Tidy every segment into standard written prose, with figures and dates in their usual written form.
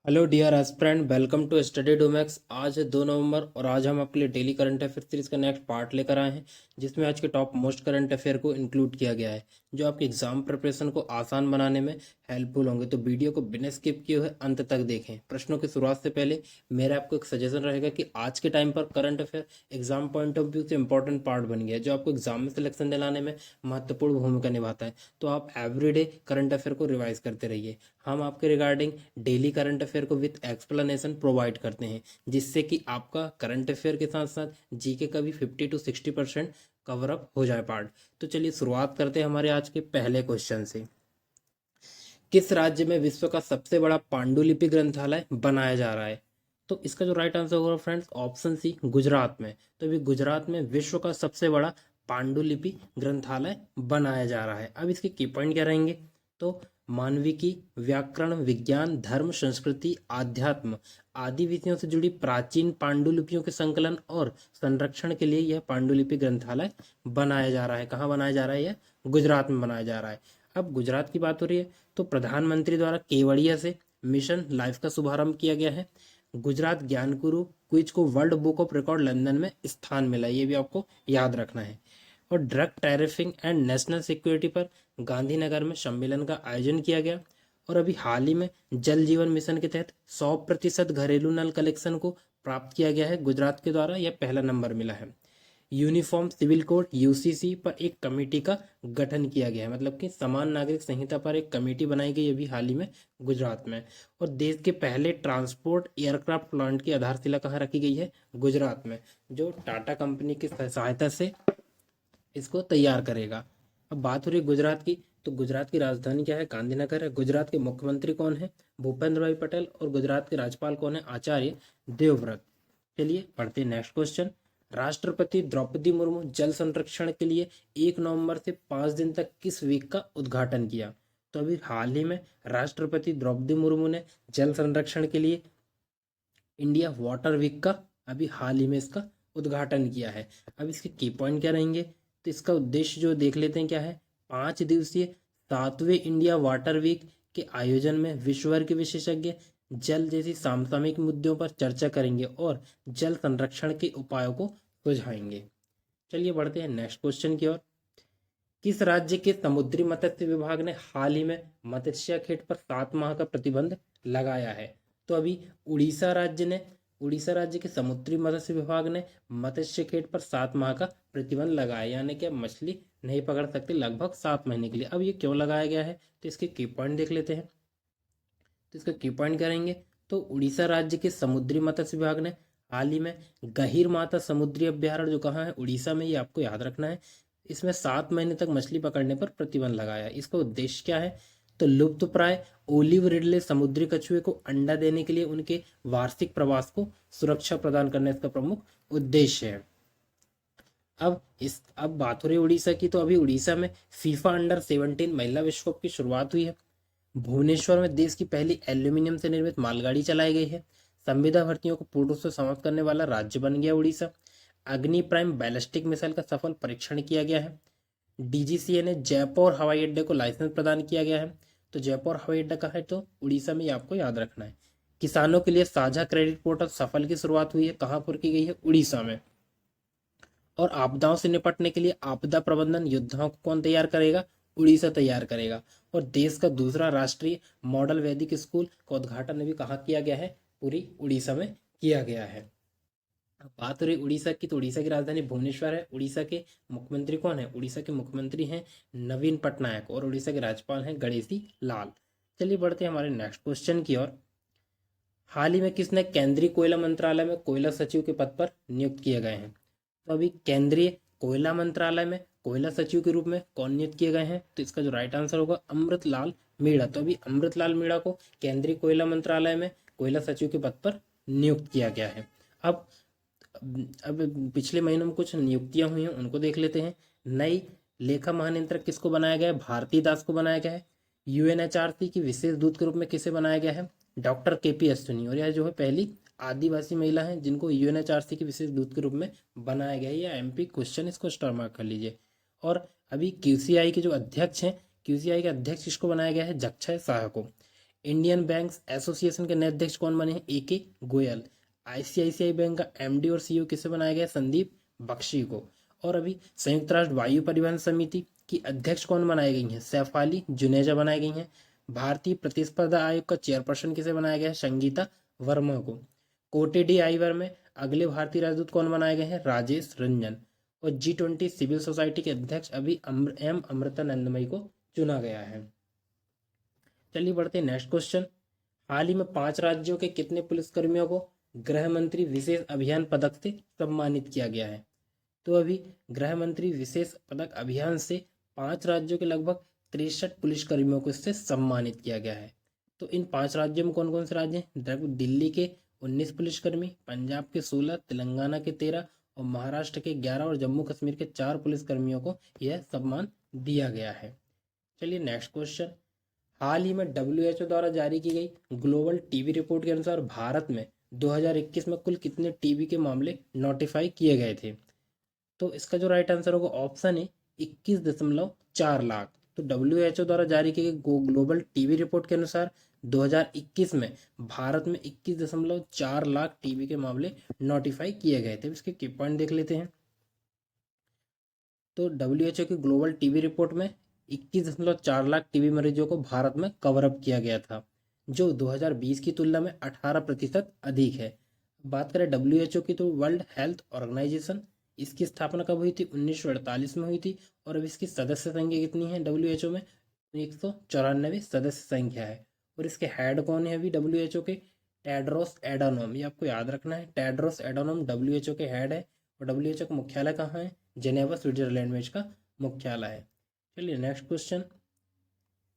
Hello dear aspirant, welcome to study Domax. आज है 2 नवंबर और आज हम आपके लिए डेली करंट अफेयर सीरीज का नेक्स्ट पार्ट लेकर आए हैं, जिसमें आज के टॉप मोस्ट करंट अफेयर को इंक्लूड किया गया है, जो आपके एग्जाम प्रिपरेशन को आसान बनाने में हेल्पफुल होंगे। तो वीडियो को बिना स्किप किए हुए अंत तक देखें। प्रश्नों की शुरुआत से पहले मेरा आपको एक सजेशन रहेगा कि आज के टाइम पर current affair exam point of view से इंपॉर्टेंट पार्ट बन गया है, जो आपको एग्जाम में सिलेक्शन दिलाने में महत्वपूर्ण भूमिका निभाता है। तो आप एवरीडे करंट अफेयर को रिवाइज करते रहिए। हम आपके रिगार्डिंग डेली करंट अफेयर को विथ एक्सप्लेनेशन प्रोवाइड करते हैं, जिससे कि आपका करंट अफेयर के साथ साथ जीके का भी 50 to 60% कवर अप हो जाए पार्ट। तो चलिए शुरुआत करते हैं हमारे आज के पहले क्वेश्चन से। किस राज्य में विश्व का सबसे बड़ा पांडुलिपि ग्रंथालय बनाया जा रहा है? तो इसका जो राइट आंसर होगा फ्रेंड्स, ऑप्शन सी, गुजरात में। तो अभी गुजरात में विश्व का सबसे बड़ा पांडुलिपि ग्रंथालय बनाया जा रहा है। अब इसके की पॉइंट क्या रहेंगे? तो मानविकी, व्याकरण, विज्ञान, धर्म, संस्कृति, आध्यात्म आदि विषयों से जुड़ी प्राचीन पांडुलिपियों के संकलन और संरक्षण के लिए यह पांडुलिपि ग्रंथालय बनाया जा रहा है। कहाँ बनाया जा रहा है? यह गुजरात में बनाया जा रहा है। अब गुजरात की बात हो रही है तो प्रधानमंत्री द्वारा केवड़िया से मिशन लाइफ का शुभारंभ किया गया है। गुजरात ज्ञान गुरु क्विज को world book of record London में स्थान मिला, ये भी आपको याद रखना है। और ड्रग टैरिफिंग एंड नेशनल सिक्योरिटी पर गांधीनगर में सम्मेलन का आयोजन किया गया। और अभी हाल ही में जल जीवन मिशन के तहत 100% घरेलू नल कलेक्शन को प्राप्त किया गया है। गुजरात के द्वारा यह पहला नंबर मिला है। यूनिफॉर्म सिविल कोड यूसीसी पर एक कमेटी का गठन किया गया है, मतलब कि समान नागरिक संहिता पर एक कमेटी बनाई गई अभी हाल ही में गुजरात में। और देश के पहले ट्रांसपोर्ट एयरक्राफ्ट प्लांट की आधारशिला कहाँ रखी गई है? गुजरात में, जो टाटा कंपनी की सहायता से इसको तैयार करेगा। अब बात हो रही है गुजरात की, तो गुजरात की राजधानी क्या है? गांधीनगर है। गुजरात के मुख्यमंत्री कौन है? भूपेंद्र भाई पटेल। और गुजरात के राज्यपाल कौन है? आचार्य देवव्रत। चलिए पढ़ते हैं नेक्स्ट क्वेश्चन। राष्ट्रपति द्रौपदी मुर्मू जल संरक्षण के लिए 1 नवंबर से 5 दिन तक किस वीक का उद्घाटन किया? तो अभी हाल ही में राष्ट्रपति द्रौपदी मुर्मू ने जल संरक्षण के लिए इंडिया वाटर वीक का अभी हाल ही में इसका उद्घाटन किया है। अब इसके की पॉइंट क्या रहेंगे? तो इसका उद्देश्य जो देख लेते हैं क्या है। 5 दिवसीय 7वें इंडिया वाटर वीक के आयोजन में विश्व भर के विशेषज्ञ जल जैसी समसामयिक मुद्दों पर चर्चा करेंगे और जल संरक्षण के उपायों को सुझाएंगे। चलिए बढ़ते हैं नेक्स्ट क्वेश्चन की ओर। किस राज्य के समुद्री मत्स्य विभाग ने हाल ही में मत्स्य खेत पर 7 माह का प्रतिबंध लगाया है? तो अभी उड़ीसा राज्य के समुद्री मत्स्य विभाग ने मत्स्य खेत पर 7 माह का प्रतिबंध लगाया, यानी कि अब मछली नहीं पकड़ सकते लगभग 7 महीने के लिए। अब ये क्यों लगाया गया है? तो इसके की पॉइंट देख लेते हैं। तो इसका की पॉइंट करेंगे तो उड़ीसा राज्य के समुद्री मत्स्य विभाग ने हाल ही में गहीर माता समुद्री अभ्यारण्य, जो कहाँ है? उड़ीसा में, ये आपको याद रखना है, इसमें 7 महीने तक मछली पकड़ने पर प्रतिबंध लगाया। इसका उद्देश्य क्या है? तो लुप्त प्राय ओलिव रिडले समुद्री कछुए को अंडा देने के लिए उनके वार्षिक प्रवास को सुरक्षा प्रदान करना इसका प्रमुख उद्देश्य है। अब बात हो रही है उड़ीसा की, तो अभी उड़ीसा में फीफा अंडर 17 महिला विश्व कप की शुरुआत हुई है। भुवनेश्वर में देश की पहली एल्यूमिनियम से निर्मित मालगाड़ी चलाई गई है। संविदा भर्तियों को पूर्ण रूप से समाप्त करने वाला राज्य बन गया उड़ीसा। अग्नि प्राइम बैलिस्टिक मिसाइल का सफल परीक्षण किया गया है। डीजीसीए ने जयपुर हवाई अड्डे को लाइसेंस प्रदान किया गया है। तो जयपुर हवाई अड्डा कहाँ है? तो उड़ीसा में, ये आपको याद रखना है। किसानों के लिए साझा क्रेडिट पोर्टल सफल की शुरुआत हुई है। कहाँ पर की गई है? उड़ीसा में। और आपदाओं से निपटने के लिए आपदा प्रबंधन योद्धाओं को कौन तैयार करेगा? उड़ीसा तैयार करेगा। और देश का दूसरा राष्ट्रीय मॉडल वैदिक स्कूल का उद्घाटन भी कहाँ किया गया है? पूरी उड़ीसा में किया गया है। अब बात हो रही उड़ीसा की, तो उड़ीसा की राजधानी भुवनेश्वर है। उड़ीसा के मुख्यमंत्री कौन है? उड़ीसा के मुख्यमंत्री हैं नवीन पटनायक। और उड़ीसा के राज्यपाल हैं गणेशी लाल। चलिए बढ़ते हैं हमारे नेक्स्ट क्वेश्चन की ओर। हाल ही में किसने केंद्रीय कोयला मंत्रालय में कोयला सचिव के पद पर नियुक्त किए गए हैं? तो अभी केंद्रीय कोयला मंत्रालय में कोयला सचिव के रूप में कौन नियुक्त किए गए हैं? तो इसका जो राइट आंसर होगा अमृतलाल मीणा। तो अभी अमृतलाल मीणा को केंद्रीय कोयला मंत्रालय में कोयला सचिव के पद पर नियुक्त किया गया है। अब अब पिछले महीनों में कुछ नियुक्तियां हुई हैं, उनको देख लेते हैं। नई लेखा महानियंत्रक किसको बनाया गया है? भारती दास को बनाया गया है। यूएनएचआरसी की विशेष दूत के रूप में किसे बनाया गया है? Doctor KP Ashwini. और यह जो है पहली आदिवासी महिला है जिनको यूएनएचआरसी के विशेष दूत के रूप में बनाया गया है। यह एमपी क्वेश्चन, इसको स्टार मार्क कर लीजिए। और अभी क्यूसीआई के जो अध्यक्ष हैं, क्यूसीआई के अध्यक्ष किसको बनाया गया है? जक्षय शाह को। इंडियन बैंक्स एसोसिएशन के नए अध्यक्ष कौन बने हैं? AK गोयल। ICICI बैंक का MD और CEO किसे बनाया गया? संदीप बख्शी को। और अभी संयुक्त राष्ट्र वायु परिवहन समिति की अध्यक्ष कौन बनाई गई हैं? सैफाली जुनेजा बनाई गई हैं। भारतीय प्रतिस्पर्धा आयोग का चेयरपर्सन किसे बनाया गया है? संगीता वर्मा को। कोटेडी आईवर में अगले भारतीय राजदूत कौन बनाए गए हैं? राजेश रंजन। और G20 सिविल सोसाइटी के अध्यक्ष अभी अमृतानंदमयी को चुना गया है। चलिए बढ़ते हैं नेक्स्ट क्वेश्चन। हाल ही में 5 राज्यों के कितने पुलिसकर्मियों को गृह मंत्री विशेष अभियान पदक से सम्मानित किया गया है? तो अभी गृह मंत्री विशेष पदक अभियान से 5 राज्यों के लगभग 63 पुलिसकर्मियों को इससे सम्मानित किया गया है। तो इन 5 राज्यों में कौन कौन से राज्य हैं? दिल्ली के 19 पुलिसकर्मी, पंजाब के 16, तेलंगाना के 13 और महाराष्ट्र के 11 और जम्मू कश्मीर के 4 पुलिसकर्मियों को यह सम्मान दिया गया है। चलिए नेक्स्ट क्वेश्चन। हाल ही में WHO द्वारा जारी की गई ग्लोबल टीबी रिपोर्ट के अनुसार भारत में 2021 में कुल कितने टीबी के मामले नोटिफाई किए गए थे? तो इसका जो राइट आंसर होगा ऑप्शन है 21.4 लाख। तो WHO द्वारा जारी की गई ग्लोबल टीबी रिपोर्ट के अनुसार 2021 में भारत में 21.4 लाख टीबी के मामले नोटिफाई किए गए थे। इसके की पॉइंट देख लेते हैं। तो WHO की ग्लोबल टीबी रिपोर्ट में 21.4 लाख टीबी मरीजों को भारत में कवर अप किया गया था, जो 2020 की तुलना में 18% अधिक है। बात करें WHO की तो वर्ल्ड हेल्थ ऑर्गेनाइजेशन, इसकी स्थापना कब हुई थी? 1948 में हुई थी। और अब इसकी सदस्य संख्या कितनी है WHO में? 194 सदस्य संख्या है। और इसके हेड कौन है अभी WHO के? टेड्रोस एडानोम। ये आपको याद रखना है, टेड्रोस एडानोम WHO के हेड है। और WHO का मुख्यालय कहाँ है? जेनेवा स्विट्जरलैंड में इसका मुख्यालय है। चलिए next question.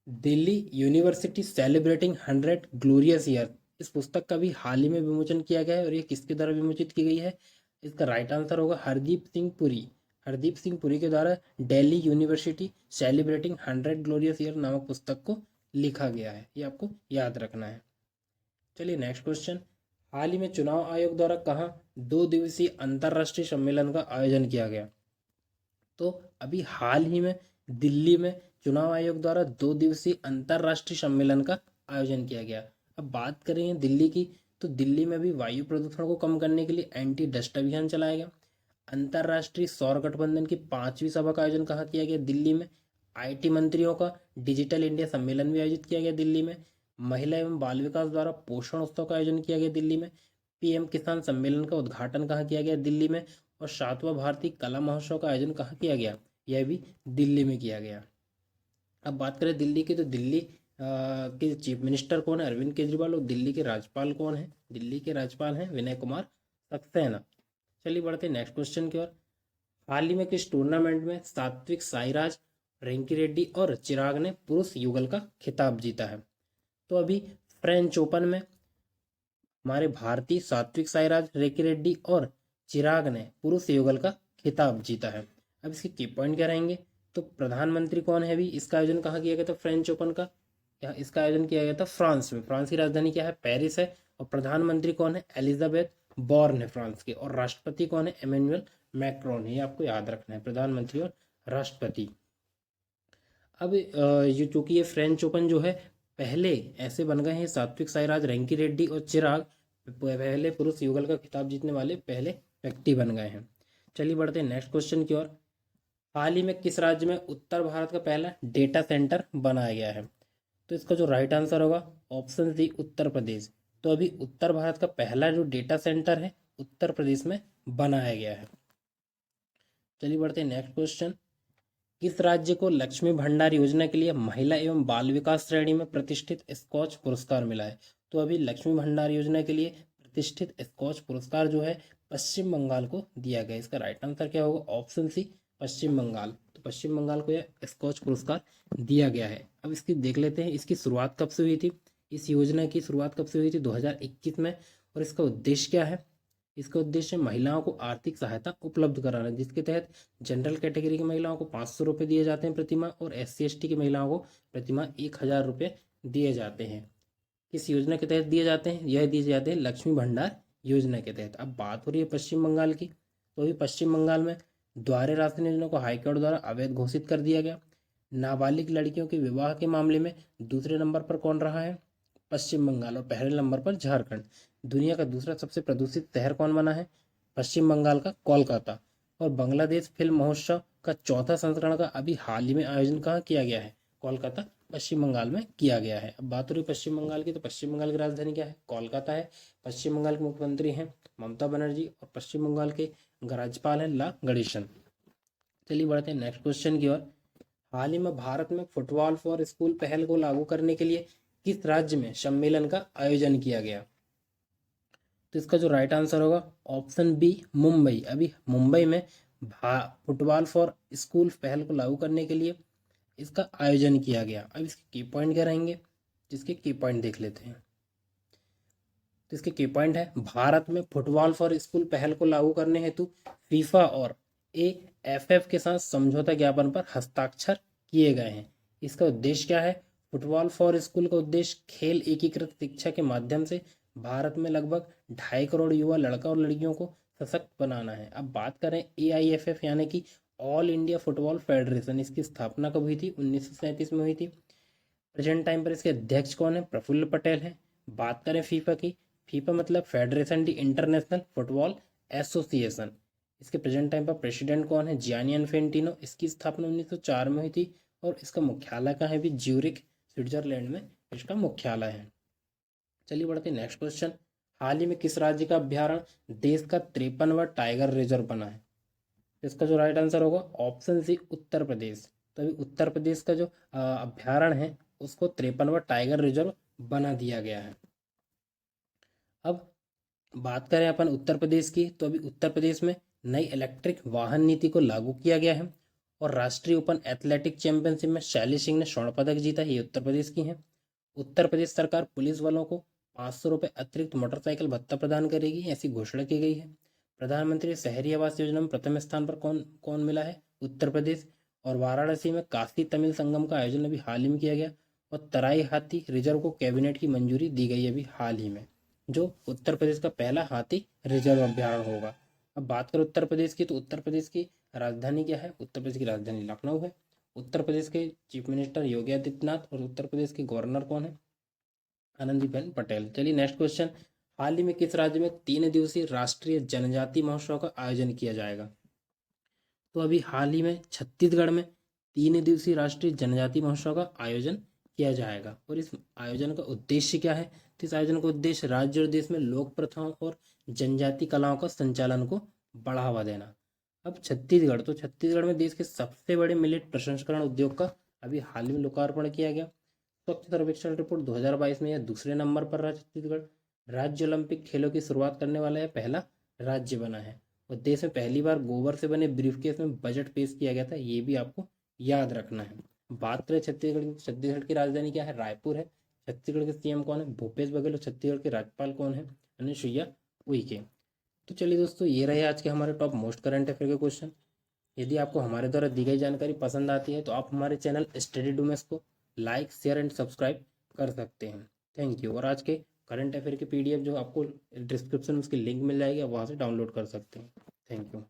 Delhi university celebrating 100 glorious year, इस पुस्तक का भी हाल ही में विमोचन किया गया है। और ये किसके द्वारा विमोचित की गई है? इसका राइट आंसर होगा हरदीप सिंह पुरी। हरदीप सिंह पुरी के द्वारा Delhi university celebrating 100 glorious year नामक पुस्तक को लिखा गया है। ये आपको याद रखना है। चलिए नेक्स्ट क्वेश्चन। हाल ही में चुनाव आयोग द्वारा कहाँ 2 दिवसीय अंतर्राष्ट्रीय सम्मेलन का आयोजन किया गया? तो अभी हाल ही में दिल्ली में चुनाव आयोग द्वारा 2 दिवसीय अंतर्राष्ट्रीय सम्मेलन का आयोजन किया गया। अब बात करें दिल्ली की, तो दिल्ली में भी वायु प्रदूषण को कम करने के लिए एंटी डस्ट अभियान चलाया गया। अंतर्राष्ट्रीय सौर गठबंधन की 5वीं सभा का आयोजन कहाँ किया गया? दिल्ली में। IT मंत्रियों का डिजिटल इंडिया सम्मेलन भी आयोजित किया गया दिल्ली में। महिला एवं बाल विकास द्वारा पोषण उत्सव का आयोजन किया गया दिल्ली में। PM किसान सम्मेलन का उद्घाटन कहाँ किया गया? दिल्ली में। और 7वां भारतीय कला महोत्सव का आयोजन कहाँ किया गया? यह भी दिल्ली में किया गया। अब बात करें दिल्ली की, तो दिल्ली के चीफ मिनिस्टर कौन है? अरविंद केजरीवाल। और दिल्ली के राज्यपाल कौन है? दिल्ली के राज्यपाल हैं विनय कुमार सक्सेना। चलिए बढ़ते हैं नेक्स्ट क्वेश्चन की ओर। हाल ही में किस टूर्नामेंट में सात्विक साईराज, रिंकी रेड्डी और चिराग ने पुरुष युगल का खिताब जीता है? तो अभी फ्रेंच ओपन में हमारे भारतीय सात्विक साईराज, रिंकी रेड्डी और चिराग ने पुरुष युगल का खिताब जीता है। अब इसके की पॉइंट क्या रहेंगे? तो प्रधानमंत्री कौन है? अभी इसका आयोजन कहाँ किया गया था? फ्रेंच ओपन का इसका आयोजन किया गया था फ्रांस में। फ्रांस की राजधानी क्या है? पेरिस है। और प्रधानमंत्री कौन है? एलिजाबेथ बॉर्न है फ्रांस के। और राष्ट्रपति कौन है? इमैनुअल मैक्रोन है। ये आपको याद रखना है, प्रधानमंत्री और राष्ट्रपति। अब ये चूंकि ये फ्रेंच ओपन जो है पहले ऐसे बन गए हैं, सात्विक साईराज, रिंकी रेड्डी और चिराग पहले पुरुष युगल का खिताब जीतने वाले पहले व्यक्ति बन गए हैं। चलिए बढ़ते हैं नेक्स्ट क्वेश्चन की ओर। हाल ही में किस राज्य में उत्तर भारत का पहला डेटा सेंटर बनाया गया है? तो इसका जो राइट आंसर होगा ऑप्शन सी उत्तर प्रदेश। तो अभी उत्तर भारत का पहला जो डेटा सेंटर है उत्तर प्रदेश में बनाया गया है। चलिए बढ़ते हैं नेक्स्ट क्वेश्चन। किस राज्य को लक्ष्मी भंडार योजना के लिए महिला एवं बाल विकास श्रेणी में प्रतिष्ठित स्कॉच पुरस्कार मिला है? तो अभी लक्ष्मी भंडार योजना के लिए प्रतिष्ठित स्कॉच पुरस्कार जो है पश्चिम बंगाल को दिया गया। इसका राइट आंसर क्या होगा? ऑप्शन सी पश्चिम बंगाल। तो पश्चिम बंगाल को यह स्कॉच पुरस्कार दिया गया है। अब इसकी देख लेते हैं, इसकी शुरुआत कब से हुई थी? इस योजना की शुरुआत कब से हुई थी? 2021 में। और इसका उद्देश्य क्या है? इसका उद्देश्य महिलाओं को आर्थिक सहायता उपलब्ध कराना, जिसके तहत जनरल कैटेगरी की महिलाओं को 500 रुपये दिए जाते हैं प्रतिमाह और SC/ST की महिलाओं को प्रतिमाह 1000 रुपये दिए जाते हैं। किस योजना के तहत दिए जाते हैं? यह दिए जाते हैं लक्ष्मी भंडार योजना के तहत। अब बात हो रही है पश्चिम बंगाल की, तो अभी पश्चिम बंगाल में द्वारे राशन योजना को हाईकोर्ट द्वारा अवैध घोषित कर दिया गया। नाबालिग लड़कियों के विवाह के मामले में दूसरे नंबर पर कौन रहा है? पश्चिम बंगाल और पहले नंबर पर झारखंड। दुनिया का दूसरा सबसे प्रदूषित शहर कौन बना है? पश्चिम बंगाल का कोलकाता। और बांग्लादेश फिल्म महोत्सव का चौथा संस्करण का अभी हाल ही में आयोजन कहाँ किया गया है? कोलकाता, पश्चिम बंगाल में किया गया है। अब बात हो रही पश्चिम बंगाल की, तो पश्चिम बंगाल की राजधानी क्या है? कोलकाता है। पश्चिम बंगाल के मुख्यमंत्री हैं ममता बनर्जी और पश्चिम बंगाल के राज्यपाल हैं ला गणेशन। चलिए बढ़ते हैं नेक्स्ट क्वेश्चन की ओर। हाल ही में भारत में फुटबॉल फॉर स्कूल पहल को लागू करने के लिए किस राज्य में सम्मेलन का आयोजन किया गया? तो इसका जो राइट आंसर होगा ऑप्शन बी, मुंबई। अभी मुंबई में फुटबॉल फॉर स्कूल पहल को लागू करने के लिए इसका आयोजन किया गया। अब इसके की पॉइंट क्या रहेंगे, जिसके की पॉइंट देख लेते हैं। तो इसके की पॉइंट है, भारत में फुटबॉल फॉर स्कूल पहल को लागू करने हेतु फीफा और AFF के साथ समझौता ज्ञापन पर हस्ताक्षर किए गए हैं। इसका उद्देश्य क्या है? फुटबॉल फॉर स्कूल का उद्देश्य खेल एकीकृत शिक्षा के माध्यम से भारत में लगभग 2.5 करोड़ युवा लड़का और लड़कियों को सशक्त बनाना है। अब बात करें AIFF यानी कि ऑल इंडिया फुटबॉल फेडरेशन, इसकी स्थापना कब हुई थी? 1937 में हुई थी। प्रेजेंट टाइम पर इसके अध्यक्ष कौन है? प्रफुल्ल पटेल है। बात करें फीफा की, फीफा मतलब federation D international football association, इसके प्रेजेंट टाइम पर प्रेसिडेंट कौन है? Gianni Infantino. इसकी स्थापना 1904 में हुई थी और इसका मुख्यालय कहाँ है? भी ज्यूरिख, स्विट्जरलैंड में इसका मुख्यालय है। चलिए बढ़ते हैं नेक्स्ट क्वेश्चन। हाल ही में किस राज्य का अभ्यारण्य देश का 53वां टाइगर रिजर्व बना है? इसका जो राइट आंसर होगा ऑप्शन सी, उत्तर प्रदेश। तो अभी उत्तर प्रदेश का जो अभ्यारण्य है उसको 53वां टाइगर रिजर्व बना दिया गया है। अब बात करें अपन उत्तर प्रदेश की, तो अभी उत्तर प्रदेश में नई इलेक्ट्रिक वाहन नीति को लागू किया गया है और राष्ट्रीय ओपन एथलेटिक चैंपियनशिप में शैली सिंह ने स्वर्ण पदक जीता। ये उत्तर प्रदेश की है। उत्तर प्रदेश सरकार पुलिस वालों को 500 रुपये अतिरिक्त मोटरसाइकिल भत्ता प्रदान करेगी, ऐसी घोषणा की गई है। प्रधानमंत्री शहरी आवास योजना में प्रथम स्थान पर कौन कौन मिला है? उत्तर प्रदेश। और वाराणसी में काशी तमिल संगम का आयोजन अभी हाल ही में किया गया और तराई हाथी रिजर्व को कैबिनेट की मंजूरी दी गई अभी हाल ही में, जो उत्तर प्रदेश का पहला हाथी रिजर्व अभ्यारण्य होगा। अब बात करें उत्तर प्रदेश की, तो उत्तर प्रदेश की राजधानी क्या है? उत्तर प्रदेश की राजधानी लखनऊ है। उत्तर प्रदेश के चीफ मिनिस्टर योगी आदित्यनाथ और उत्तर प्रदेश के गवर्नर कौन है? आनंदीबेन पटेल। चलिए नेक्स्ट क्वेश्चन। हाल ही में किस राज्य में 3 दिवसीय राष्ट्रीय जनजाति महोत्सव का आयोजन किया जाएगा? तो अभी हाल ही में छत्तीसगढ़ में 3 दिवसीय राष्ट्रीय जनजाति महोत्सव का आयोजन किया जाएगा। और इस आयोजन का उद्देश्य क्या है? तो इस आयोजन का उद्देश्य राज्य और देश में लोक प्रथाओं और जनजाति कलाओं का संचालन को बढ़ावा देना। अब छत्तीसगढ़, तो छत्तीसगढ़ में देश के सबसे बड़े मिलेट प्रसंस्करण उद्योग का अभी हाल ही में लोकार्पण किया गया। स्वच्छ सर्वेक्षण रिपोर्ट 2022 में यह दूसरे नंबर पर रहा छत्तीसगढ़। राज्य ओलंपिक खेलों की शुरुआत करने वाला यह पहला राज्य बना है और देश में पहली बार गोबर से बने ब्रीफकेस में बजट पेश किया गया था, ये भी आपको याद रखना है। बात करें छत्तीसगढ़ की, छत्तीसगढ़ की राजधानी क्या है? रायपुर है। छत्तीसगढ़ के सीएम कौन है? भूपेश बघेल। और छत्तीसगढ़ के राज्यपाल कौन है? अनुसुईया उइके। तो चलिए दोस्तों, ये रहे आज के हमारे टॉप मोस्ट करंट अफेयर के क्वेश्चन। यदि आपको हमारे द्वारा दी गई जानकारी पसंद आती है तो आप हमारे चैनल स्टडी डूमेक्स को लाइक, शेयर एंड सब्सक्राइब कर सकते हैं। Thank you. और आज के करंट अफेयर की PDF जो आपको डिस्क्रिप्शन में उसकी लिंक मिल जाएगी, आप वहाँ से डाउनलोड कर सकते हैं। Thank you.